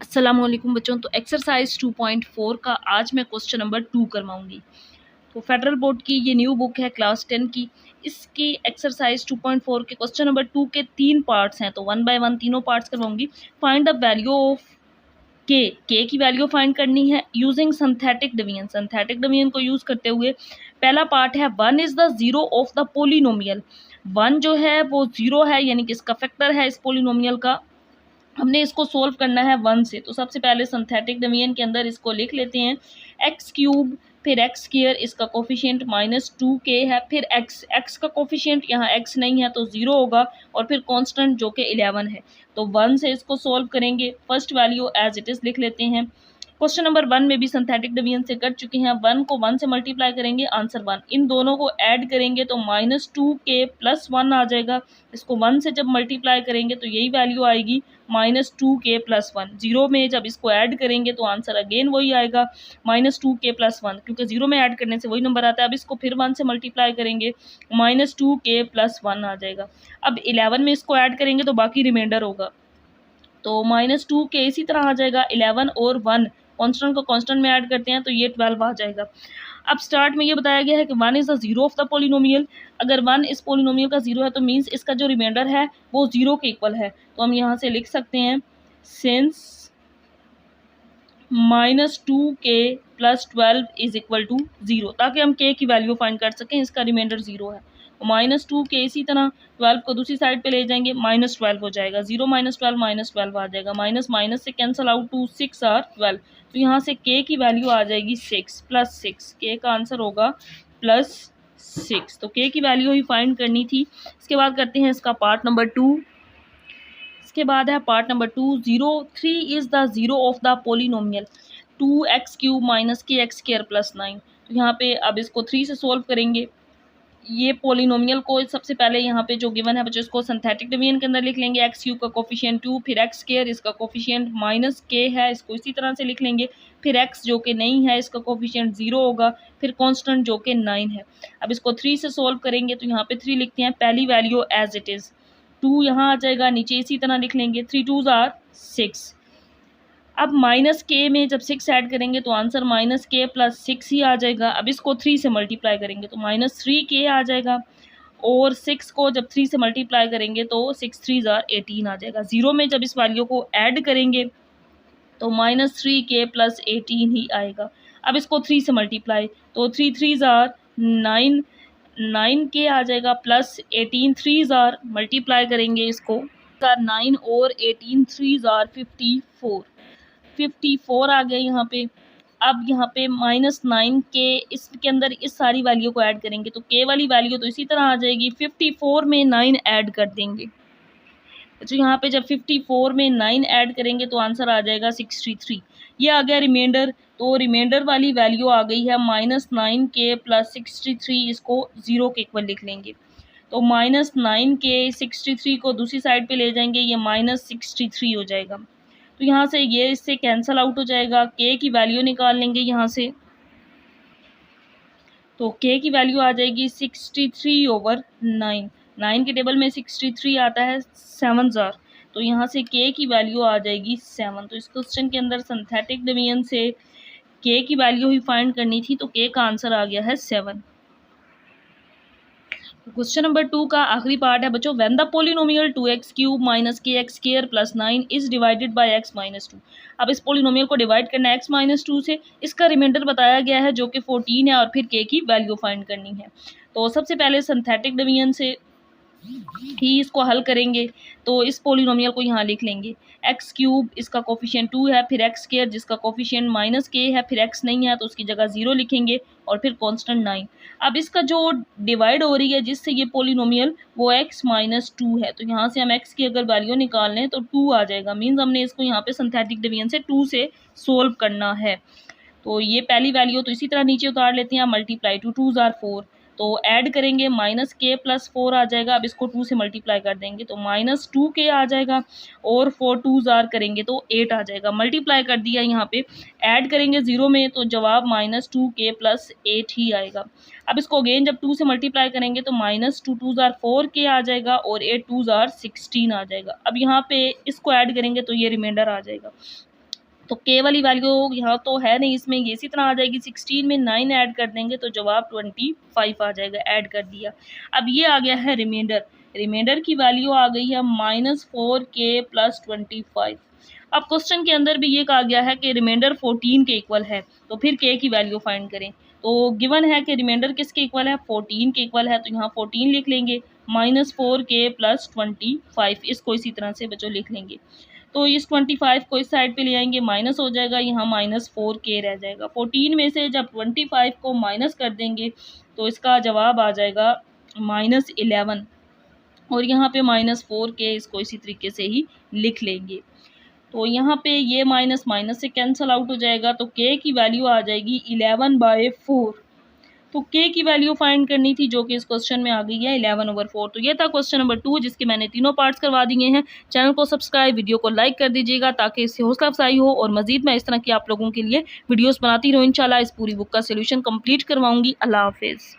अस्सलाम वालेकुम बच्चों। तो एक्सरसाइज 2.4 का आज मैं क्वेश्चन नंबर 2 करवाऊंगी। तो फेडरल बोर्ड की ये न्यू बुक है क्लास 10 की। इसकी एक्सरसाइज 2.4 के क्वेश्चन नंबर 2 के 3 पार्ट्स हैं, तो 1 बाय 1 तीनों पार्ट्स करवाऊंगी। Find the value of K की वैल्यू फाइंड करनी है using synthetic division. Synthetic division को यूज करते हुए पहला पार्ट है 1 is the zero of the polynomial. 1 जो है वो जीरो है, यानी कि इसका फैक्टर है इस पोलिनोमियल का। हमने इसको सोल्व करना है 1 से। तो सबसे पहले सिंथेटिक डिवीजन के अंदर इसको लिख लेते हैं एक्स क्यूब, फिर एक्स स्क्वायर, इसका कोफिशिएंट -2k है, फिर एक्स का कोफिशिएंट यहाँ एक्स नहीं है तो 0 होगा, और फिर कांस्टेंट जो कि 11 है। तो 1 से इसको सोल्व करेंगे। First value as it is लिख लेते हैं। क्वेश्चन नंबर 1 में भी सिंथेटिक डिवीजन से कर चुके हैं। 1 को 1 से मल्टीप्लाई करेंगे, आंसर 1। इन दोनों को ऐड करेंगे तो -2k + 1 आ जाएगा। इसको 1 से जब मल्टीप्लाई करेंगे तो यही वैल्यू आएगी -2k + 1। 0 में जब इसको ऐड करेंगे तो आंसर अगेन वही आएगा -2k + 1, क्योंकि 0 में ऐड करने से वही नंबर आता है। अब इसको फिर 1 से मल्टीप्लाई करेंगे, -2k + 1 आ जाएगा। अब 11 में इसको ऐड करेंगे तो बाकी रिमाइंडर होगा, तो -2k इसी तरह आ जाएगा। 11 और 1 कांस्टेंट को कांस्टेंट में ऐड करते हैं तो ये 12 आ जाएगा। अब स्टार्ट में ये बताया गया है कि 1 is the zero of the polynomial. अगर 1 इस पोलिनोमियल का जीरो है तो मीन्स इसका जो रिमाइंडर है वो 0 के इक्वल है। तो हम यहाँ से लिख सकते हैं since -2k + 12 is equal to 0, ताकि हम k की वैल्यू फाइंड कर सकें। इसका रिमाइंडर 0 है। -2k इसी तरह 12 को दूसरी साइड पे ले जाएंगे, -12 हो जाएगा। 0 - 12 -12 आ जाएगा। माइनस माइनस से कैंसल आउट, 2 6 और 12। तो यहाँ से k की वैल्यू आ जाएगी 6 + 6। k का आंसर होगा +6। तो k की वैल्यू ही फाइंड करनी थी। इसके बाद करते हैं इसका पार्ट नंबर 2। इसके बाद है part number 2। 3 is the zero of the polynomial 2x³ - kx² + 9। तो यहाँ पे अब इसको 3 से सोल्व करेंगे। ये पोलिनोमियल को सबसे पहले यहाँ पे जो गिवन है बच्चों, इसको सिंथेटिक डिवीजन के अंदर लिख लेंगे। x³ का कोफिशिएंट 2, फिर x², इसका कोफिशिएंट -k है, इसको इसी तरह से लिख लेंगे। फिर x जो कि नहीं है, इसका कोफिशिएंट 0 होगा, फिर कांस्टेंट जो कि 9 है। अब इसको 3 से सोल्व करेंगे तो यहाँ पे 3 लिखते हैं, पहली वैल्यू एज इट इज़। 2 यहाँ आ जाएगा, नीचे इसी तरह लिख लेंगे। 3 2s are 6। अब -k में जब 6 ऐड करेंगे तो आंसर -k + 6 ही आ जाएगा। अब इसको 3 से मल्टीप्लाई करेंगे तो -3k आ जाएगा, और 6 को जब 3 से मल्टीप्लाई करेंगे तो 6 3s are 18 आ जाएगा। 0 में जब इस वैल्यू को ऐड करेंगे तो -3k + 18 ही आएगा। अब इसको 3 से मल्टीप्लाई, तो 3 3s are 9, 9k आ जाएगा, प्लस 18 3s are मल्टीप्लाई करेंगे इसको 9 और 18 3s are 54। 54 आ गया यहाँ पे। अब यहाँ पे -9k, इसके अंदर इस सारी वैल्यू को ऐड करेंगे तो k वाली वैल्यू तो इसी तरह आ जाएगी। 54 में 9 ऐड कर देंगे, तो यहाँ पे जब 54 में 9 ऐड करेंगे तो आंसर आ जाएगा 63। ये आ गया रिमाइंडर। तो रिमाइंडर वाली वैल्यू आ गई है -9k + 63। इसको 0 के इक्वल लिख लेंगे। तो -9k 63 को दूसरी साइड पे ले जाएंगे, ये -63 हो जाएगा। तो यहाँ से ये इससे कैंसल आउट हो जाएगा। k की वैल्यू निकाल लेंगे यहाँ से, तो k की वैल्यू आ जाएगी 63/9। 9 के टेबल में 63 आता है 7s are, तो यहाँ से k की वैल्यू आ जाएगी 7। तो इस क्वेश्चन के अंदर सिंथेटिक डिवीजन से k की वैल्यू ही फाइंड करनी थी, तो k का आंसर आ गया है 7। क्वेश्चन नंबर 2 का आखिरी पार्ट है बच्चों, when the polynomial 2x³ - kx² + 9 is divided by x - 2। अब इस पोलिनोमियल को डिवाइड करना है x - 2 से। इसका रिमाइंडर बताया गया है जो कि 14 है, और फिर k की वैल्यू फाइंड करनी है। तो सबसे पहले सिंथेटिक डिवीजन से ही इसको हल करेंगे। तो इस पोलिनोमियल को यहाँ लिख लेंगे, x³, इसका कोफिशिएंट 2 है, फिर x² जिसका कोफिशिएंट -k है, फिर x नहीं है तो उसकी जगह 0 लिखेंगे, और फिर कांस्टेंट 9। अब इसका जो डिवाइड हो रही है जिससे ये पोलिनोमियल, वो x - 2 है। तो यहाँ से हम x की अगर वैल्यू निकाल लें तो 2 आ जाएगा। मीन्स हमने इसको यहाँ पे सिंथेटिक डिवीजन से 2 से सोल्व करना है। तो ये पहली वैल्यू तो इसी तरह नीचे उतार लेते हैं, मल्टीप्लाई 2 2s are 4। तो ऐड करेंगे -k + 4 आ जाएगा। अब इसको 2 से मल्टीप्लाई कर देंगे तो -2k आ जाएगा, और 4 2s are करेंगे तो 8 आ जाएगा। मल्टीप्लाई कर दिया, यहाँ पे ऐड करेंगे 0 में तो जवाब -2k + 8 ही आएगा। अब इसको अगेन जब 2 से मल्टीप्लाई करेंगे तो -2 2s are 4k आ जाएगा, और 8 2s are 16 आ जाएगा। अब यहाँ पे इसको ऐड करेंगे तो ये रिमाइंडर आ जाएगा। तो के वाली वैल्यू यहाँ तो है नहीं इसमें, ये इसी तरह आ जाएगी। 16 में 9 ऐड कर देंगे तो जवाब 25 आ जाएगा, ऐड कर दिया। अब ये आ गया है रिमाइंडर, रिमाइंडर की वैल्यू आ गई है -4k + 25। अब क्वेश्चन के अंदर भी ये कहा गया है कि रिमाइंडर 14 के इक्वल है, तो फिर के की वैल्यू फाइंड करें। तो गिवन है कि रिमाइंडर किसके इक्वल है, 14 के इक्वल है, तो यहाँ 14 लिख लेंगे, -4k + 25 इसको इसी तरह से बच्चों लिख लेंगे। तो इस 25 को इस साइड पे ले आएंगे, माइनस हो जाएगा, यहाँ -4k रह जाएगा। 14 में से जब 25 को माइनस कर देंगे तो इसका जवाब आ जाएगा -11, और यहाँ पे -4k इसको इसी तरीके से ही लिख लेंगे। तो यहाँ पे ये माइनस माइनस से कैंसिल आउट हो जाएगा, तो k की वैल्यू आ जाएगी 11/4। तो k की वैल्यू फाइंड करनी थी जो कि इस क्वेश्चन में आ गई है 11/4। तो ये था क्वेश्चन नंबर 2 जिसके मैंने तीनों पार्ट्स करवा दिए हैं। चैनल को सब्सक्राइब, वीडियो को लाइक कर दीजिएगा ताकि इससे हौसला अफजाई हो, और मजीद मैं इस तरह की आप लोगों के लिए वीडियोस बनाती रहूँ। इंशाल्लाह इस पूरी बुक का सोल्यूशन कंप्लीट करवाऊंगी। अल्लाह हाफिज़।